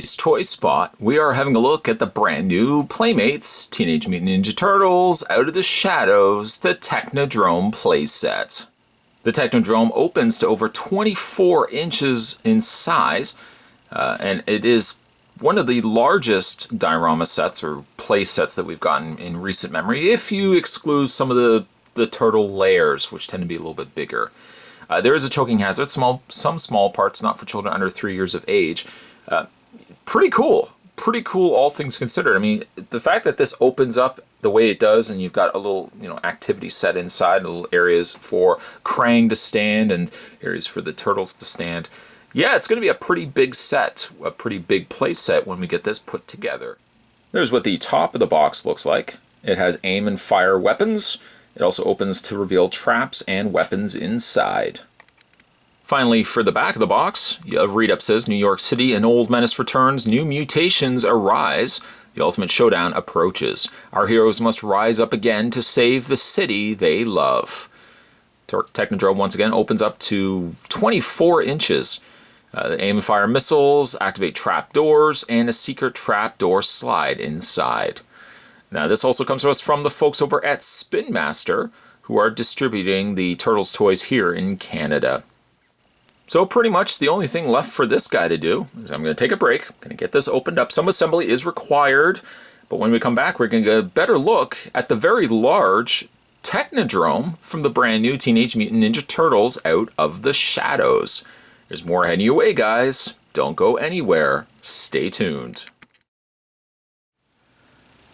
today's toy spot, we are having a look at the brand new Playmates Teenage Mutant Ninja Turtles Out of the Shadows, the Technodrome playset. The Technodrome opens to over 24 inches in size, and it is one of the largest diorama sets or play sets that we've gotten in recent memory, if you exclude some of the turtle layers, which tend to be a little bit bigger. There is a choking hazard, some small parts, not for children under 3 years of age. Pretty cool all things considered. I mean, the fact that this opens up the way it does and you've got a little, activity set inside, little areas for Krang to stand and areas for the turtles to stand. Yeah, it's going to be a pretty big set, a pretty big play set when we get this put together. There's what the top of the box looks like. It has aim and fire weapons. It also opens to reveal traps and weapons inside. Finally, for the back of the box, a read-up says, New York City, an old menace returns, new mutations arise, the ultimate showdown approaches. Our heroes must rise up again to save the city they love. Technodrome once again opens up to 24 inches. Aim and fire missiles, activate trap doors, and a secret trap door slide inside. Now, this also comes to us from the folks over at Spin Master, who are distributing the Turtles toys here in Canada. So pretty much the only thing left for this guy to do is I'm going to take a break. I'm going to get this opened up. Some assembly is required, but when we come back, we're going to get a better look at the very large Technodrome from the brand new Teenage Mutant Ninja Turtles Out of the Shadows. There's more heading your way, guys. Don't go anywhere. Stay tuned.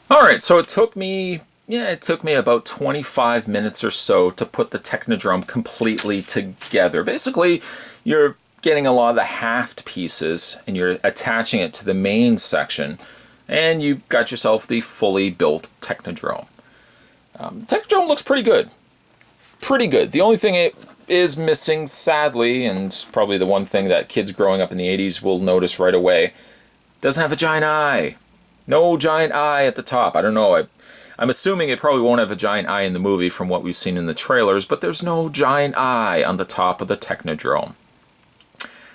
Alright, so it took me about 25 minutes or so to put the Technodrome completely together. Basically, you're getting a lot of the haft pieces and you're attaching it to the main section, and you got yourself the fully built Technodrome. Technodrome looks pretty good. Pretty good. The only thing it is missing, sadly, and probably the one thing that kids growing up in the 80s will notice right away, doesn't have a giant eye. No giant eye at the top. I don't know. I'm assuming it probably won't have a giant eye in the movie from what we've seen in the trailers, but there's no giant eye on the top of the Technodrome.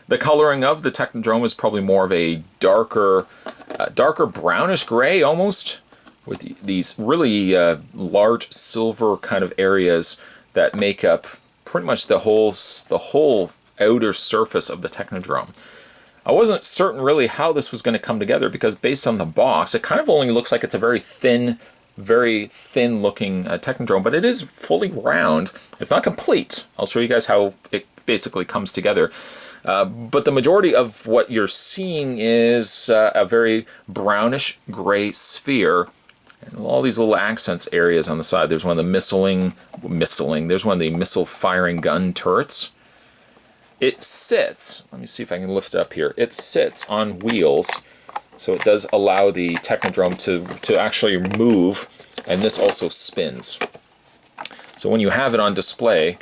The coloring of the Technodrome is probably more of a darker brownish gray almost, with these really large silver kind of areas that make up pretty much the whole outer surface of the Technodrome. I wasn't certain really how this was going to come together because based on the box, it kind of only looks like it's a very thin looking Technodrome, but it is fully round. It's not complete. I'll show you guys how it basically comes together. But the majority of what you're seeing is a very brownish gray sphere and all these little accents areas on the side. There's one of the there's one of the missile firing gun turrets. It sits, let me see if I can lift it up here. It sits on wheels, so it does allow the Technodrome to actually move, and this also spins. So when you have it on display,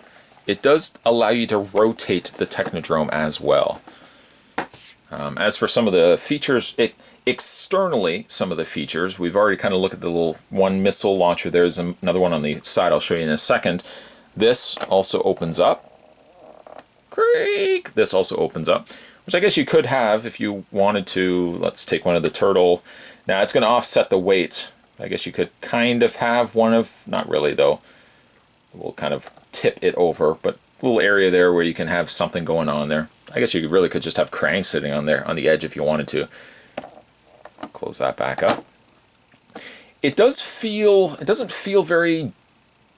it does allow you to rotate the Technodrome as well. As for some of the features, externally, some of the features, we've already kind of looked at the little one missile launcher. There's another one on the side I'll show you in a second. This also opens up. Creak! This also opens up, which I guess you could have if you wanted to. Let's take one of the turtle. Now it's going to offset the weight. I guess you could kind of have one of, not really though. We'll kind of tip it over, but a little area there where you can have something going on there. I guess you really could just have Krang sitting on there on the edge if you wanted to. Close that back up. It doesn't feel very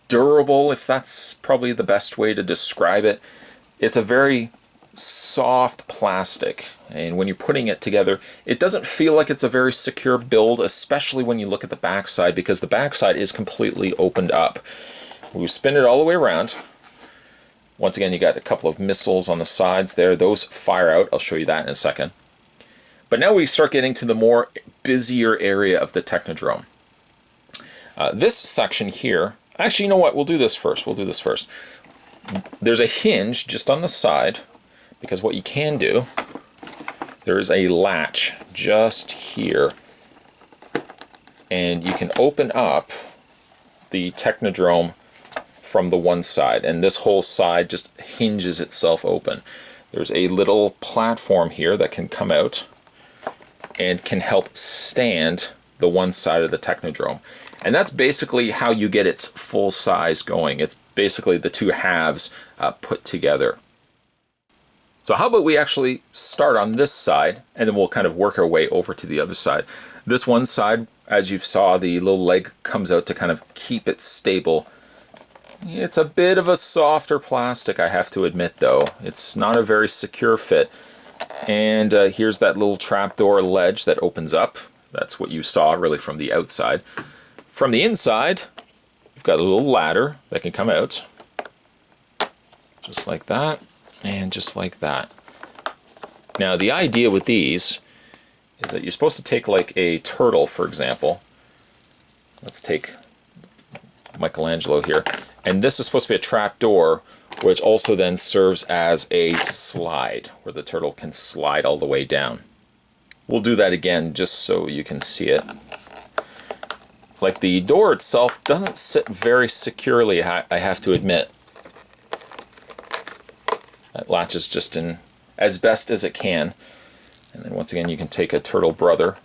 durable, if that's probably the best way to describe it. It's a very soft plastic, and when you're putting it together, it doesn't feel like it's a very secure build, especially when you look at the backside, because the backside is completely opened up. We spin it all the way around. Once again, you got a couple of missiles on the sides there. Those fire out. I'll show you that in a second. But now we start getting to the more busier area of the Technodrome. This section here, actually, you know what? We'll do this first. There's a hinge just on the side, because what you can do, there is a latch just here, and you can open up the Technodrome from the one side, and this whole side just hinges itself open. There's a little platform here that can come out, and can help stand the one side of the Technodrome. And that's basically how you get its full size going. It's basically the two halves put together. So how about we actually start on this side, and then we'll kind of work our way over to the other side. This one side, as you saw, the little leg comes out to kind of keep it stable. It's a bit of a softer plastic, I have to admit, though. It's not a very secure fit. And here's that little trapdoor ledge that opens up. That's what you saw really from the outside. From the inside, you've got a little ladder that can come out. Just like that, and just like that. Now the idea with these is that you're supposed to take like a turtle, for example. Let's take Michelangelo here. And this is supposed to be a trapdoor, which also then serves as a slide, where the turtle can slide all the way down. We'll do that again just so you can see it. Like, the door itself doesn't sit very securely, I have to admit. That latches just in as best as it can. And then once again, you can take a turtle brother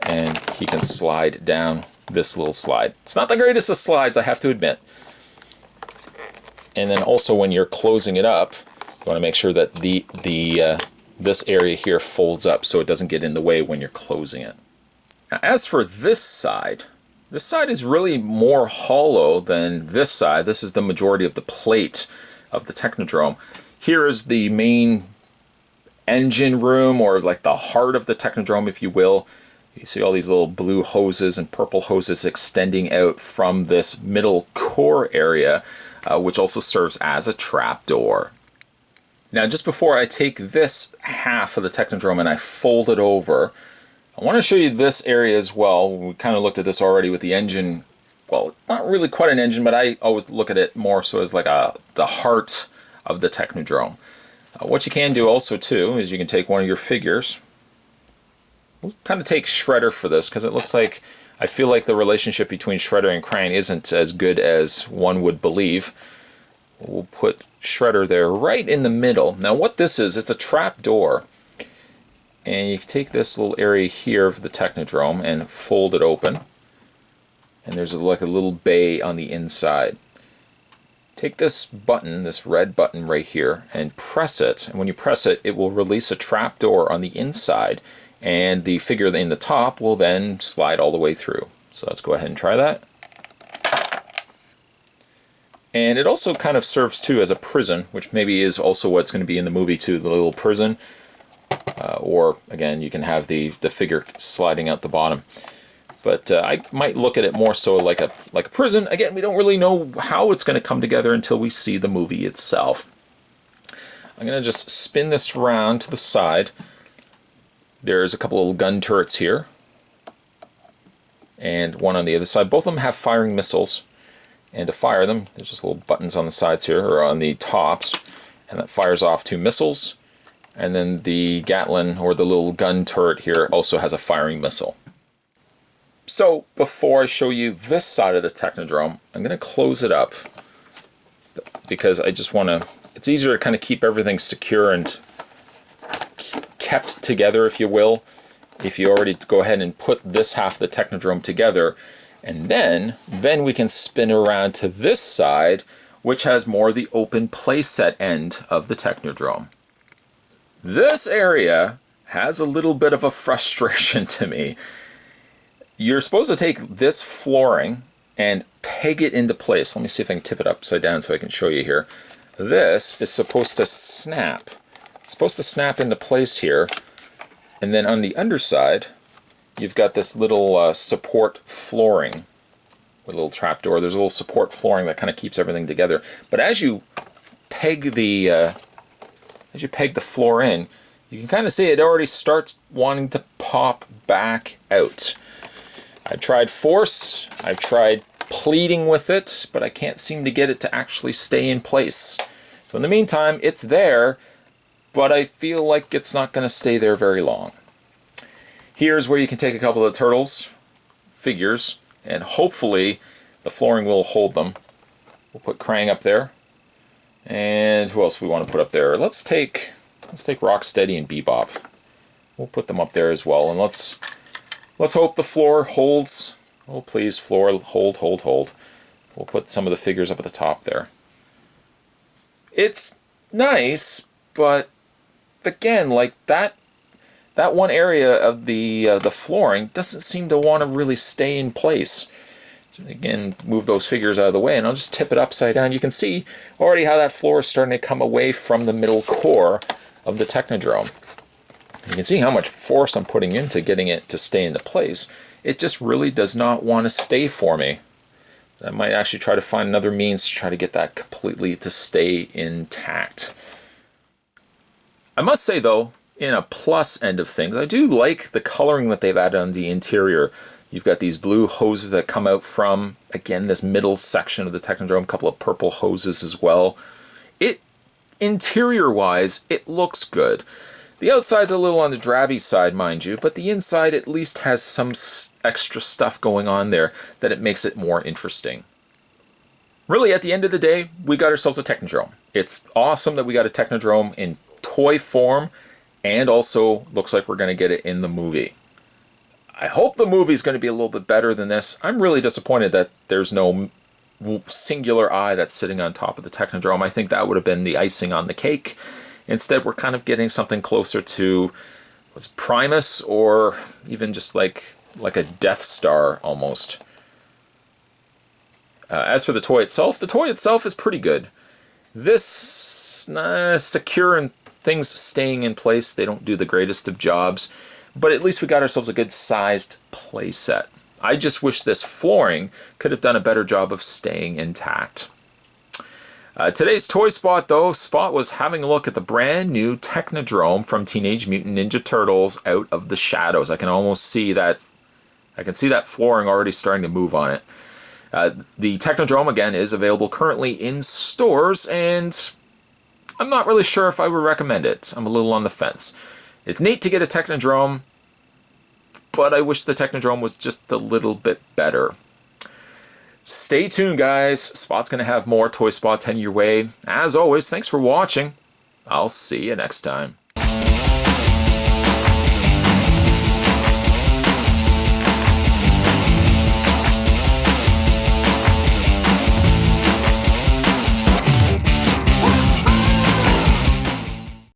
and he can slide down this little slide. It's not the greatest of slides, I have to admit. And then also when you're closing it up, you want to make sure that this area here folds up so it doesn't get in the way when you're closing it. Now, as for this side is really more hollow than this side. This is the majority of the plate of the Technodrome. Here is the main engine room, or like the heart of the Technodrome, if you will. You see all these little blue hoses and purple hoses extending out from this middle core area, which also serves as a trapdoor. Now, just before I take this half of the Technodrome and I fold it over, I want to show you this area as well. We kind of looked at this already with the engine. Well, not really quite an engine, but I always look at it more so as like the heart of the Technodrome. What you can do also too is you can take one of your figures. We'll kind of take Shredder for this because it looks like, I feel like the relationship between Shredder and Krang isn't as good as one would believe. We'll put Shredder there right in the middle. Now what this is, it's a trap door. And you take this little area here of the Technodrome and fold it open. And there's like a little bay on the inside. Take this button, this red button right here, and press it. And when you press it, it will release a trapdoor on the inside. And the figure in the top will then slide all the way through. So let's go ahead and try that. And it also kind of serves too as a prison, which maybe is also what's going to be in the movie too, the little prison. Or again, you can have the figure sliding out the bottom. But I might look at it more so like a prison. Again, we don't really know how it's going to come together until we see the movie itself. I'm going to just spin this around to the side. There's a couple little gun turrets here. And one on the other side. Both of them have firing missiles. And to fire them, there's just little buttons on the sides here, or on the tops. And that fires off 2 missiles. And then the Gatling, or the little gun turret here, also has a firing missile. So, before I show you this side of the Technodrome, I'm going to close it up. Because I just want to... It's easier to kind of keep everything secure and kept together, if you will. If you already go ahead and put this half of the Technodrome together. And then we can spin around to this side, which has more the open playset end of the Technodrome. This area has a little bit of a frustration to me. You're supposed to take this flooring and peg it into place. Let me see if I can tip it upside down so I can show you here. This is supposed to snap. It's supposed to snap into place here. And then on the underside, you've got this little support flooring with a little trapdoor. There's a little support flooring that kind of keeps everything together. But as you peg the floor in, you can kind of see it already starts wanting to pop back out. I've tried force, I've tried pleating with it, but I can't seem to get it to actually stay in place. So in the meantime, it's there, but I feel like it's not going to stay there very long. Here's where you can take a couple of the turtles, figures, and hopefully the flooring will hold them. We'll put Krang up there. And who else we want to put up there? Let's take Rocksteady and Bebop. we'll put them up there as well. And let's hope the floor holds. Oh, please, floor, hold, hold, hold. We'll put some of the figures up at the top there. It's nice, but again, like that one area of the flooring doesn't seem to want to really stay in place. So again, move those figures out of the way, and I'll just tip it upside down. You can see already how that floor is starting to come away from the middle core of the Technodrome. You can see how much force I'm putting into getting it to stay into place. It just really does not want to stay for me. I might actually try to find another means to try to get that completely to stay intact. I must say though, in a plus end of things, I do like the coloring that they've added on the interior. You've got these blue hoses that come out from, again, this middle section of the Technodrome, a couple of purple hoses as well. Interior-wise, it looks good. The outside's a little on the drabby side, mind you, but the inside at least has some extra stuff going on there that it makes it more interesting. Really, at the end of the day, we got ourselves a Technodrome. It's awesome that we got a Technodrome in toy form, and also looks like we're going to get it in the movie. I hope the movie's going to be a little bit better than this. I'm really disappointed that there's no singular eye that's sitting on top of the Technodrome. I think that would have been the icing on the cake. Instead, we're kind of getting something closer to what's Primus, or even just like a Death Star almost. As for the toy itself is pretty good. This secure and things staying in place, they don't do the greatest of jobs, but at least we got ourselves a good sized play set. I just wish this flooring could have done a better job of staying intact. Today's Toy Spot, though, Spot was having a look at the brand new Technodrome from Teenage Mutant Ninja Turtles Out of the Shadows. I can almost see that. I can see that flooring already starting to move on it. The Technodrome, again, is available currently in stores, and I'm not really sure if I would recommend it. I'm a little on the fence. It's neat to get a Technodrome, but I wish the Technodrome was just a little bit better. Stay tuned, guys. Spot's going to have more Toy Spots heading your way. As always, thanks for watching. I'll see you next time.